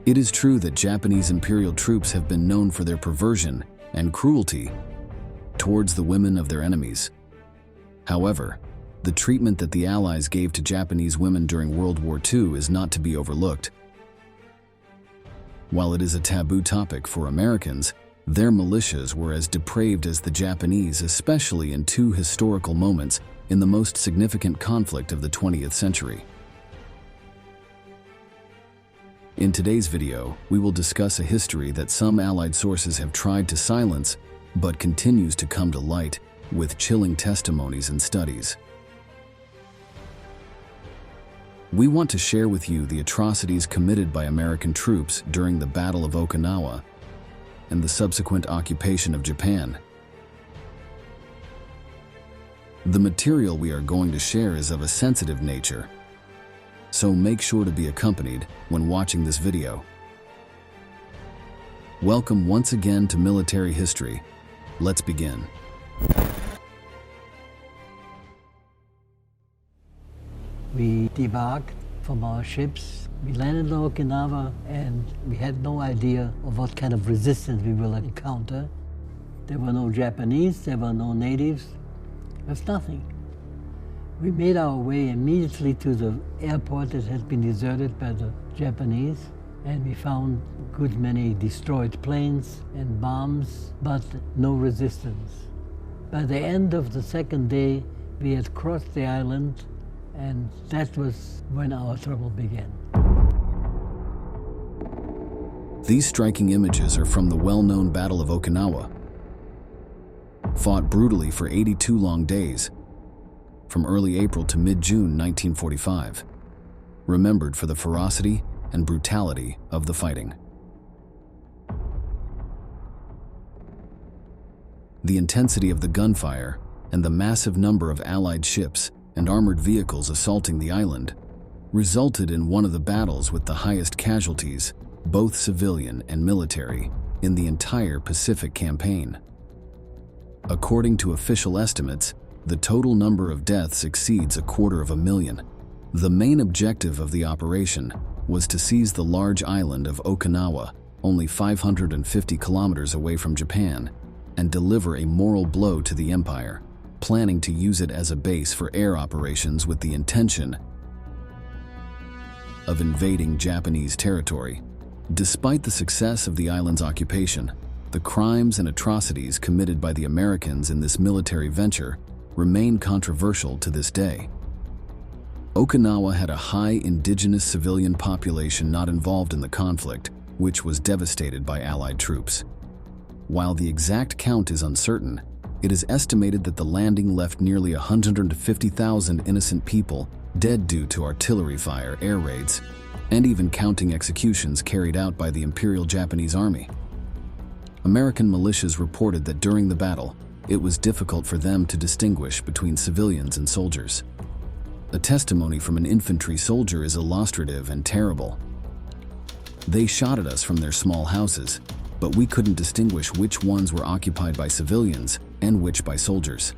It is true that Japanese imperial troops have been known for their perversion and cruelty towards the women of their enemies. However, the treatment that the Allies gave to Japanese women during World War II is not to be overlooked. While it is a taboo topic for Americans, their militias were as depraved as the Japanese, especially in two historical moments in the most significant conflict of the 20th century. In today's video, we will discuss a history that some Allied sources have tried to silence, but continues to come to light with chilling testimonies and studies. We want to share with you the atrocities committed by American troops during the Battle of Okinawa and the subsequent occupation of Japan. The material we are going to share is of a sensitive nature, so make sure to be accompanied when watching this video. Welcome once again to Military History. Let's begin. We debarked from our ships. We landed in Okinawa and we had no idea of what kind of resistance we will encounter. There were no Japanese, there were no natives, there's nothing. We made our way immediately to the airport that had been deserted by the Japanese, and we found a good many destroyed planes and bombs, but no resistance. By the end of the second day, we had crossed the island, and that was when our trouble began. These striking images are from the well-known Battle of Okinawa, fought brutally for 82 long days, from early April to mid-June 1945, remembered for the ferocity and brutality of the fighting. The intensity of the gunfire and the massive number of Allied ships and armored vehicles assaulting the island resulted in one of the battles with the highest casualties, both civilian and military, in the entire Pacific campaign. According to official estimates, the total number of deaths exceeds 250,000. The main objective of the operation was to seize the large island of Okinawa, only 550 kilometers away from Japan, and deliver a moral blow to the empire, planning to use it as a base for air operations with the intention of invading Japanese territory. Despite the success of the island's occupation, the crimes and atrocities committed by the Americans in this military venture remain controversial to this day. Okinawa had a high indigenous civilian population not involved in the conflict, which was devastated by Allied troops. While the exact count is uncertain, it is estimated that the landing left nearly 150,000 innocent people dead due to artillery fire, air raids, and even counting executions carried out by the Imperial Japanese Army. American militias reported that during the battle, it was difficult for them to distinguish between civilians and soldiers. A testimony from an infantry soldier is illustrative and terrible. They shot at us from their small houses, but we couldn't distinguish which ones were occupied by civilians and which by soldiers.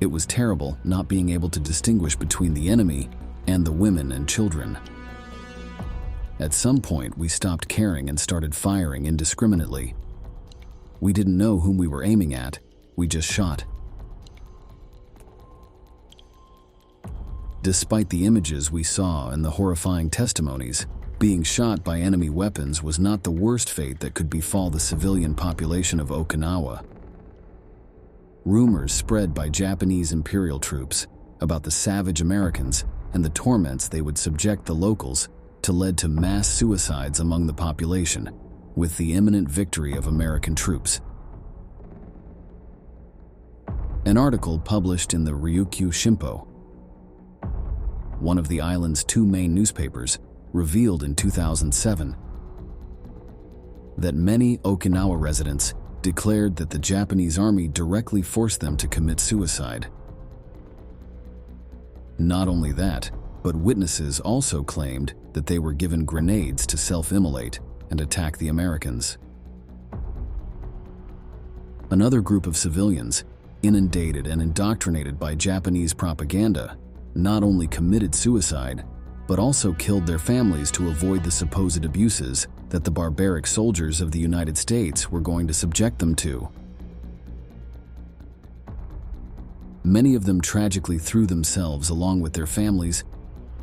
It was terrible not being able to distinguish between the enemy and the women and children. At some point, we stopped caring and started firing indiscriminately. We didn't know whom we were aiming at. We just shot. Despite the images we saw and the horrifying testimonies, being shot by enemy weapons was not the worst fate that could befall the civilian population of Okinawa. Rumors spread by Japanese imperial troops about the savage Americans and the torments they would subject the locals to led to mass suicides among the population, with the imminent victory of American troops. An article published in the Ryukyu Shimpo, one of the island's two main newspapers, revealed in 2007 that many Okinawa residents declared that the Japanese army directly forced them to commit suicide. Not only that, but witnesses also claimed that they were given grenades to self-immolate and attack the Americans. Another group of civilians, inundated and indoctrinated by Japanese propaganda, not only committed suicide, but also killed their families to avoid the supposed abuses that the barbaric soldiers of the United States were going to subject them to. Many of them tragically threw themselves, along with their families,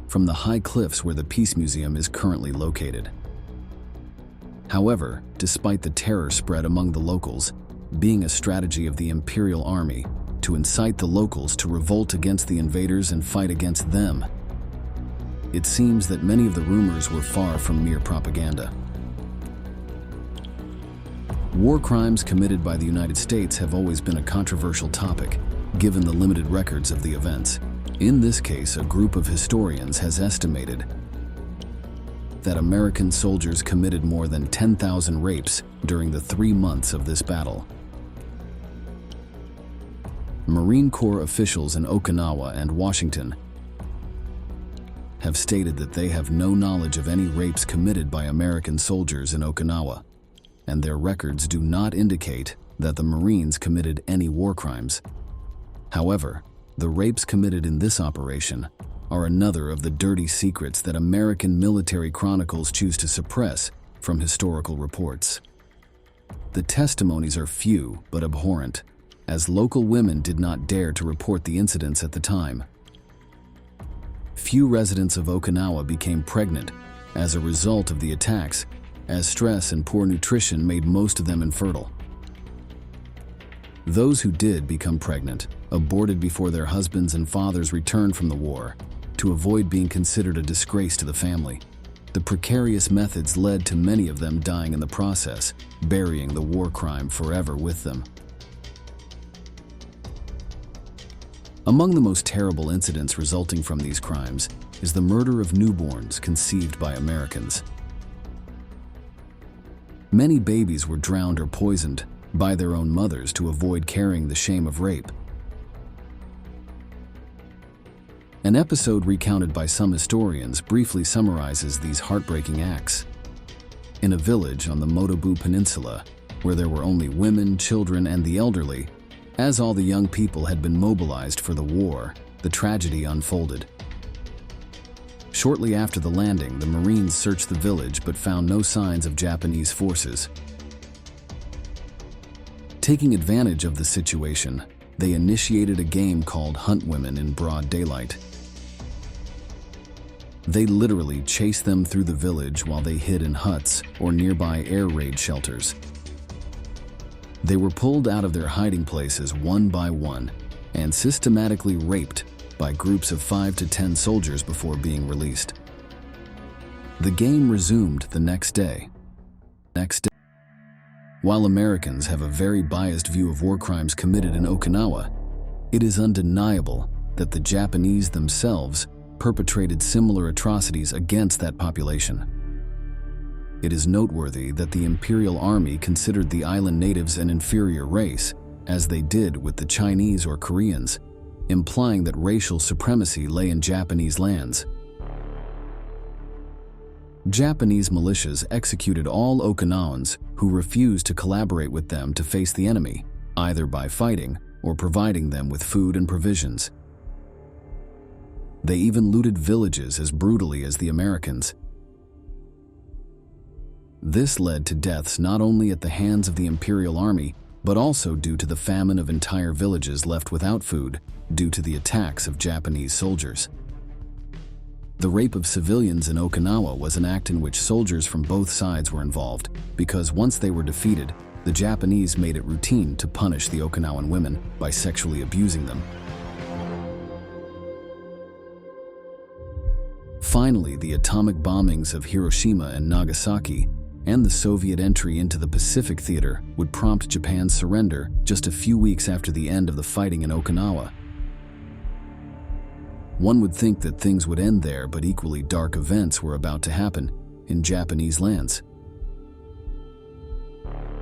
from the high cliffs where the Peace Museum is currently located. However, despite the terror spread among the locals, being a strategy of the Imperial Army to incite the locals to revolt against the invaders and fight against them, it seems that many of the rumors were far from mere propaganda. War crimes committed by the United States have always been a controversial topic, given the limited records of the events. In this case, a group of historians has estimated that American soldiers committed more than 10,000 rapes during the 3 months of this battle. Marine Corps officials in Okinawa and Washington have stated that they have no knowledge of any rapes committed by American soldiers in Okinawa, and their records do not indicate that the Marines committed any war crimes. However, the rapes committed in this operation are another of the dirty secrets that American military chronicles choose to suppress from historical reports. The testimonies are few but abhorrent, as local women did not dare to report the incidents at the time. Few residents of Okinawa became pregnant as a result of the attacks, as stress and poor nutrition made most of them infertile. Those who did become pregnant aborted before their husbands and fathers returned from the war to avoid being considered a disgrace to the family. The precarious methods led to many of them dying in the process, burying the war crime forever with them. Among the most terrible incidents resulting from these crimes is the murder of newborns conceived by Americans. Many babies were drowned or poisoned by their own mothers to avoid carrying the shame of rape. An episode recounted by some historians briefly summarizes these heartbreaking acts. In a village on the Motobu Peninsula, where there were only women, children, and the elderly, as all the young people had been mobilized for the war, the tragedy unfolded. Shortly after the landing, the Marines searched the village but found no signs of Japanese forces. Taking advantage of the situation, they initiated a game called Hunt Women in broad daylight. They literally chased them through the village while they hid in huts or nearby air raid shelters. They were pulled out of their hiding places one by one and systematically raped by groups of 5 to 10 soldiers before being released. The game resumed the next day. While Americans have a very biased view of war crimes committed in Okinawa, it is undeniable that the Japanese themselves perpetrated similar atrocities against that population. It is noteworthy that the Imperial Army considered the island natives an inferior race, as they did with the Chinese or Koreans, implying that racial supremacy lay in Japanese lands. Japanese militias executed all Okinawans who refused to collaborate with them to face the enemy, either by fighting or providing them with food and provisions. They even looted villages as brutally as the Americans. This led to deaths not only at the hands of the Imperial Army, but also due to the famine of entire villages left without food due to the attacks of Japanese soldiers. The rape of civilians in Okinawa was an act in which soldiers from both sides were involved, because once they were defeated, the Japanese made it routine to punish the Okinawan women by sexually abusing them. Finally, the atomic bombings of Hiroshima and Nagasaki and the Soviet entry into the Pacific Theater would prompt Japan's surrender just a few weeks after the end of the fighting in Okinawa. One would think that things would end there, but equally dark events were about to happen in Japanese lands.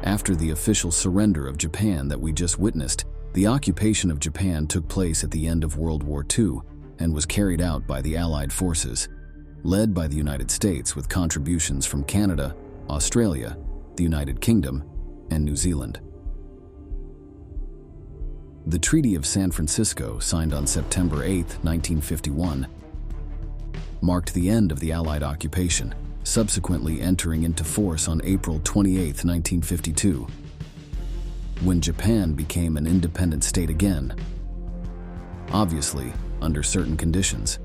After the official surrender of Japan that we just witnessed, the occupation of Japan took place at the end of World War II and was carried out by the Allied forces, led by the United States with contributions from Canada, Australia, the United Kingdom, and New Zealand. The Treaty of San Francisco, signed on September 8, 1951, marked the end of the Allied occupation, subsequently entering into force on April 28, 1952, when Japan became an independent state again, obviously under certain conditions.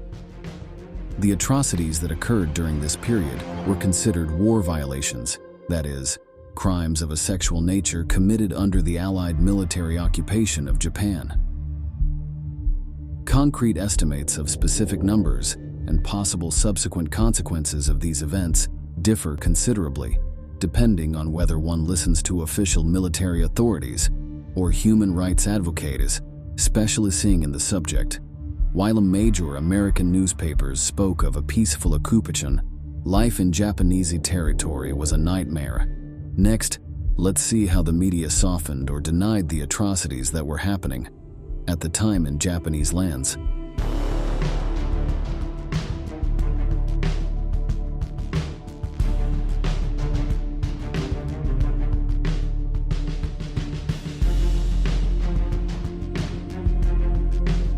The atrocities that occurred during this period were considered war violations, that is, crimes of a sexual nature committed under the Allied military occupation of Japan. Concrete estimates of specific numbers and possible subsequent consequences of these events differ considerably, depending on whether one listens to official military authorities or human rights advocates specializing in the subject. While major American newspapers spoke of a peaceful occupation, life in Japanese territory was a nightmare. Next, let's see how the media softened or denied the atrocities that were happening at the time in Japanese lands.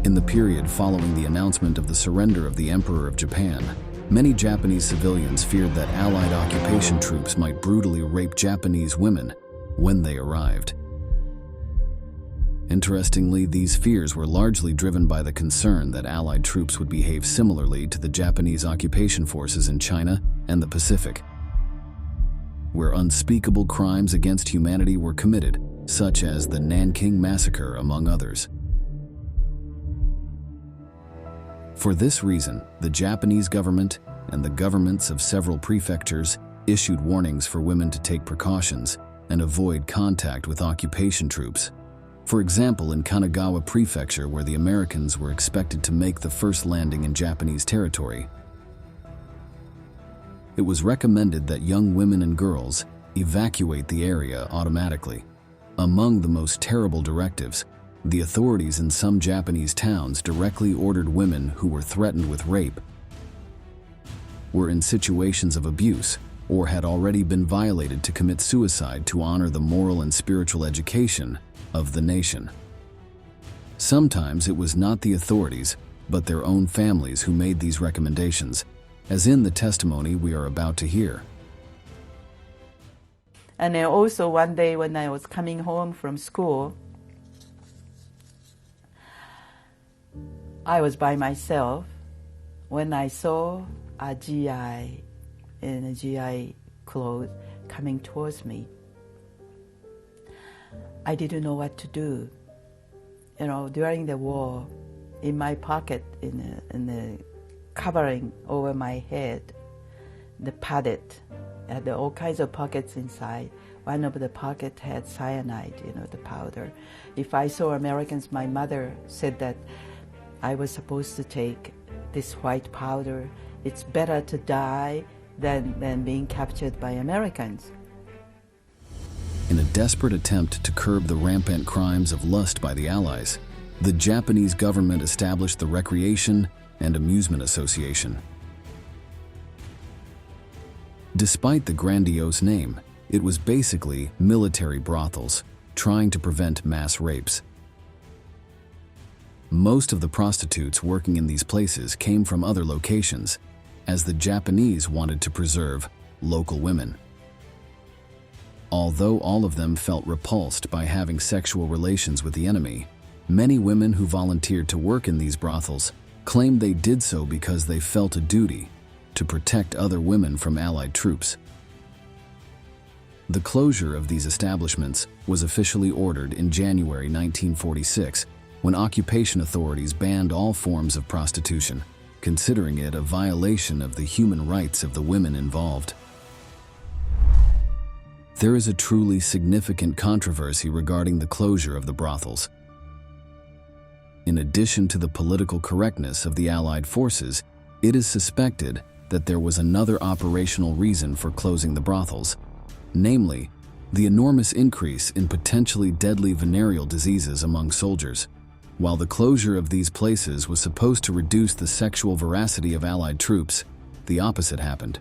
In the period following the announcement of the surrender of the Emperor of Japan, many Japanese civilians feared that Allied occupation troops might brutally rape Japanese women when they arrived. Interestingly, these fears were largely driven by the concern that Allied troops would behave similarly to the Japanese occupation forces in China and the Pacific, where unspeakable crimes against humanity were committed, such as the Nanking Massacre, among others. For this reason, the Japanese government and the governments of several prefectures issued warnings for women to take precautions and avoid contact with occupation troops. For example, in Kanagawa Prefecture, where the Americans were expected to make the first landing in Japanese territory, it was recommended that young women and girls evacuate the area automatically. Among the most terrible directives, the authorities in some Japanese towns directly ordered women who were threatened with rape, were in situations of abuse, or had already been violated to commit suicide to honor the moral and spiritual education of the nation. Sometimes it was not the authorities, but their own families who made these recommendations, as in the testimony we are about to hear. And then also one day when I was coming home from school, I was by myself when I saw a GI in a GI clothes coming towards me. I didn't know what to do. You know, during the war, in my pocket, in the covering over my head, the padded, had all kinds of pockets inside. One of the pockets had cyanide, the powder. If I saw Americans, my mother said that I was supposed to take this white powder. It's better to die than being captured by Americans. In a desperate attempt to curb the rampant crimes of lust by the Allies, the Japanese government established the Recreation and Amusement Association. Despite the grandiose name, it was basically military brothels trying to prevent mass rapes. Most of the prostitutes working in these places came from other locations, as the Japanese wanted to preserve local women. Although all of them felt repulsed by having sexual relations with the enemy, many women who volunteered to work in these brothels claimed they did so because they felt a duty to protect other women from Allied troops. The closure of these establishments was officially ordered in January 1946, when occupation authorities banned all forms of prostitution, considering it a violation of the human rights of the women involved. There is a truly significant controversy regarding the closure of the brothels. In addition to the political correctness of the Allied forces, it is suspected that there was another operational reason for closing the brothels, namely, the enormous increase in potentially deadly venereal diseases among soldiers. While the closure of these places was supposed to reduce the sexual veracity of Allied troops, the opposite happened.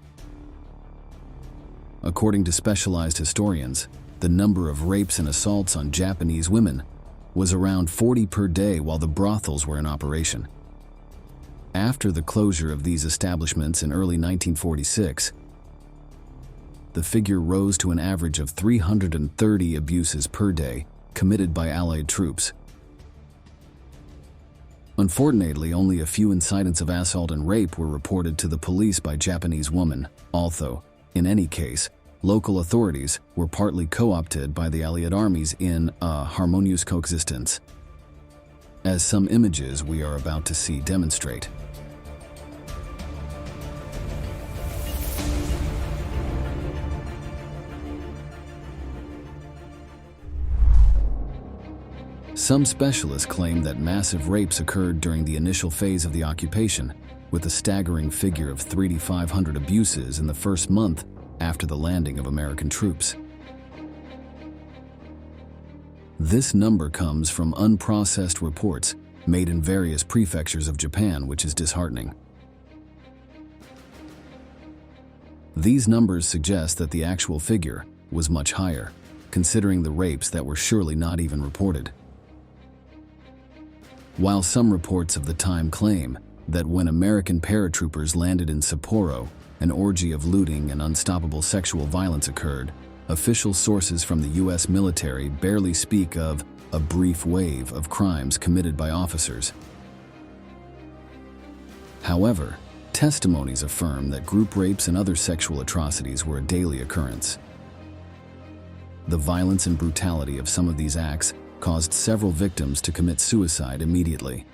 According to specialized historians, the number of rapes and assaults on Japanese women was around 40 per day while the brothels were in operation. After the closure of these establishments in early 1946, the figure rose to an average of 330 abuses per day committed by Allied troops. Unfortunately, only a few incidents of assault and rape were reported to the police by Japanese women, although, in any case, local authorities were partly co-opted by the Allied armies in a harmonious coexistence, as some images we are about to see demonstrate. Some specialists claim that massive rapes occurred during the initial phase of the occupation, with a staggering figure of 3,500 abuses in the first month after the landing of American troops. This number comes from unprocessed reports made in various prefectures of Japan, which is disheartening. These numbers suggest that the actual figure was much higher, considering the rapes that were surely not even reported. While some reports of the time claim that when American paratroopers landed in Sapporo, an orgy of looting and unstoppable sexual violence occurred, official sources from the U.S. military barely speak of a brief wave of crimes committed by officers. However, testimonies affirm that group rapes and other sexual atrocities were a daily occurrence. The violence and brutality of some of these acts caused several victims to commit suicide immediately.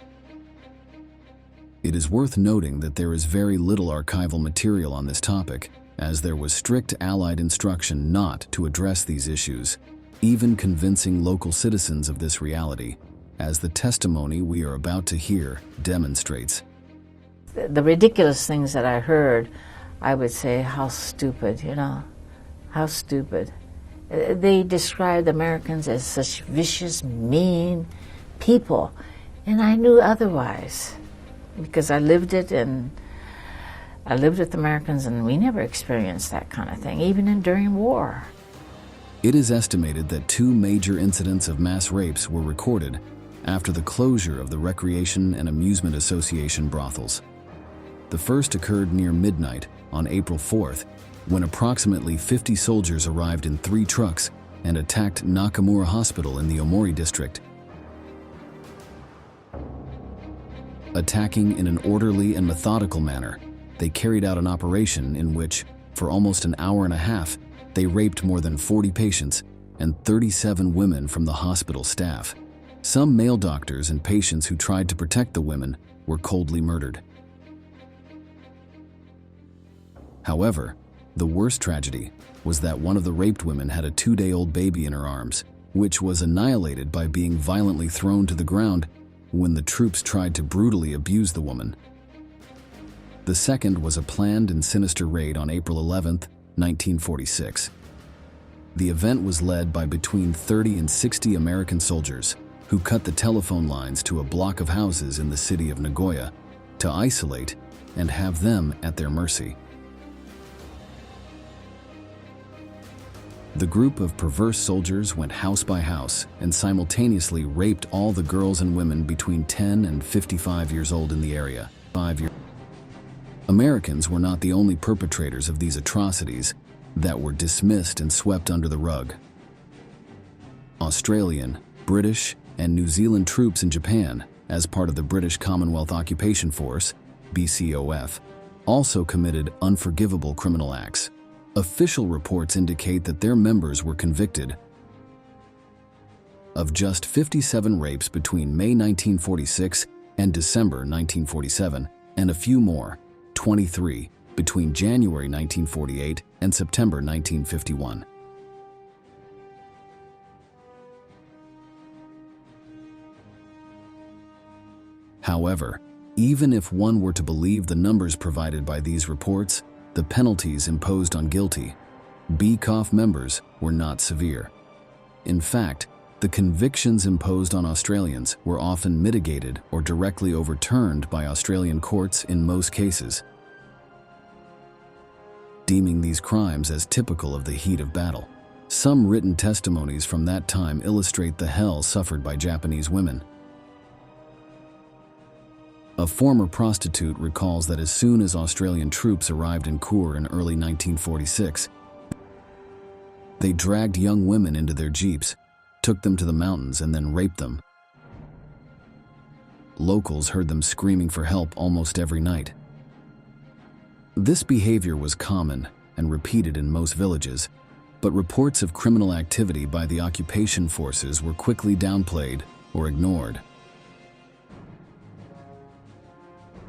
It is worth noting that there is very little archival material on this topic, as there was strict Allied instruction not to address these issues, even convincing local citizens of this reality, as the testimony we are about to hear demonstrates. The ridiculous things that I heard, I would say, how stupid, how stupid. They described Americans as such vicious, mean people, and I knew otherwise because I lived it, and I lived with Americans, and we never experienced that kind of thing, even during war. It is estimated that 2 major incidents of mass rapes were recorded after the closure of the Recreation and Amusement Association brothels. The first occurred near midnight on April 4th, when approximately 50 soldiers arrived in 3 trucks and attacked Nakamura Hospital in the Omori district. Attacking in an orderly and methodical manner, they carried out an operation in which, for almost an hour and a half, they raped more than 40 patients and 37 women from the hospital staff. Some male doctors and patients who tried to protect the women were coldly murdered. However, the worst tragedy was that one of the raped women had a 2-day-old baby in her arms, which was annihilated by being violently thrown to the ground when the troops tried to brutally abuse the woman. The second was a planned and sinister raid on April 11, 1946. The event was led by between 30 and 60 American soldiers who cut the telephone lines to a block of houses in the city of Nagoya to isolate and have them at their mercy. The group of perverse soldiers went house by house and simultaneously raped all the girls and women between 10 and 55 years old in the area. Americans were not the only perpetrators of these atrocities that were dismissed and swept under the rug. Australian, British, and New Zealand troops in Japan, as part of the British Commonwealth Occupation Force, BCOF, also committed unforgivable criminal acts. Official reports indicate that their members were convicted of just 57 rapes between May 1946 and December 1947, and a few more, 23, between January 1948 and September 1951. However, even if one were to believe the numbers provided by these reports, the penalties imposed on guilty BCOF members were not severe. In fact, the convictions imposed on Australians were often mitigated or directly overturned by Australian courts in most cases, deeming these crimes as typical of the heat of battle. Some written testimonies from that time illustrate the hell suffered by Japanese women. A former prostitute recalls that as soon as Australian troops arrived in Kure in early 1946, they dragged young women into their jeeps, took them to the mountains, and then raped them. Locals heard them screaming for help almost every night. This behavior was common and repeated in most villages, but reports of criminal activity by the occupation forces were quickly downplayed or ignored.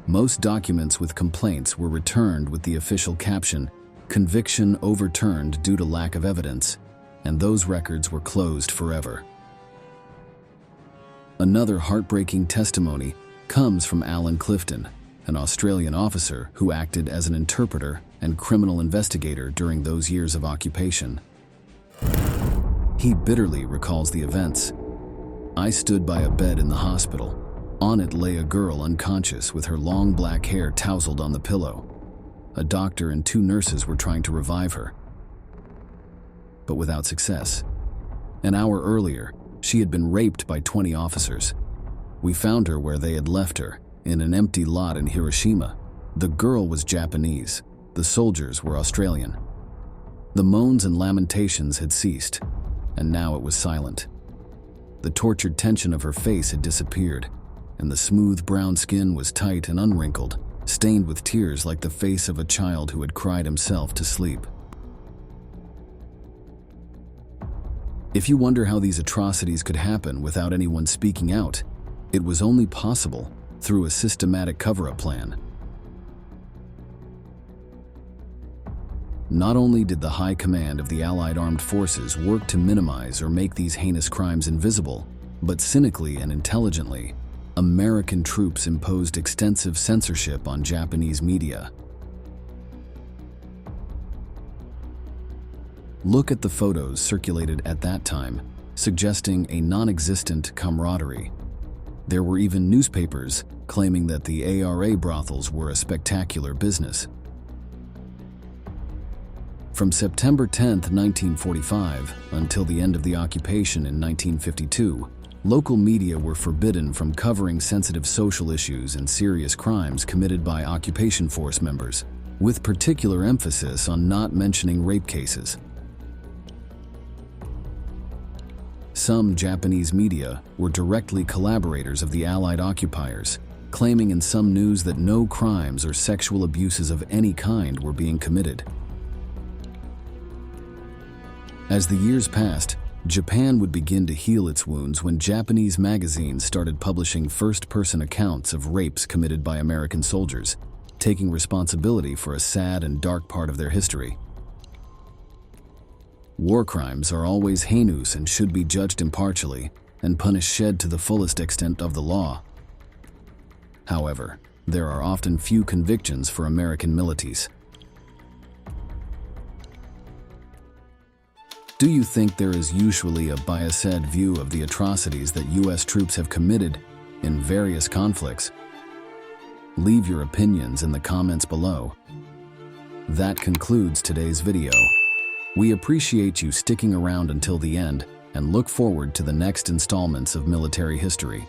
Most documents with complaints were returned with the official caption, "Conviction overturned due to lack of evidence," and those records were closed forever. Another heartbreaking testimony comes from Alan Clifton, an Australian officer who acted as an interpreter and criminal investigator during those years of occupation. He bitterly recalls the events. "I stood by a bed in the hospital. On it lay a girl unconscious with her long black hair tousled on the pillow. A doctor and 2 nurses were trying to revive her, but without success. An hour earlier, she had been raped by 20 officers. We found her where they had left her, in an empty lot in Hiroshima. The girl was Japanese. The soldiers were Australian." The moans and lamentations had ceased, and now it was silent. The tortured tension of her face had disappeared, and the smooth brown skin was tight and unwrinkled, stained with tears like the face of a child who had cried himself to sleep. If you wonder how these atrocities could happen without anyone speaking out, it was only possible through a systematic cover-up plan. Not only did the High Command of the Allied Armed Forces work to minimize or make these heinous crimes invisible, but cynically and intelligently, American troops imposed extensive censorship on Japanese media. Look at the photos circulated at that time, suggesting a non-existent camaraderie. There were even newspapers claiming that the ARA brothels were a spectacular business. From September 10, 1945, until the end of the occupation in 1952, local media were forbidden from covering sensitive social issues and serious crimes committed by occupation force members, with particular emphasis on not mentioning rape cases. Some Japanese media were directly collaborators of the Allied occupiers, claiming in some news that no crimes or sexual abuses of any kind were being committed. As the years passed, Japan would begin to heal its wounds when Japanese magazines started publishing first-person accounts of rapes committed by American soldiers, taking responsibility for a sad and dark part of their history. War crimes are always heinous and should be judged impartially and punished to the fullest extent of the law. However, there are often few convictions for American militias. Do you think there is usually a biased view of the atrocities that U.S. troops have committed in various conflicts? Leave your opinions in the comments below. That concludes today's video. We appreciate you sticking around until the end and look forward to the next installments of military history.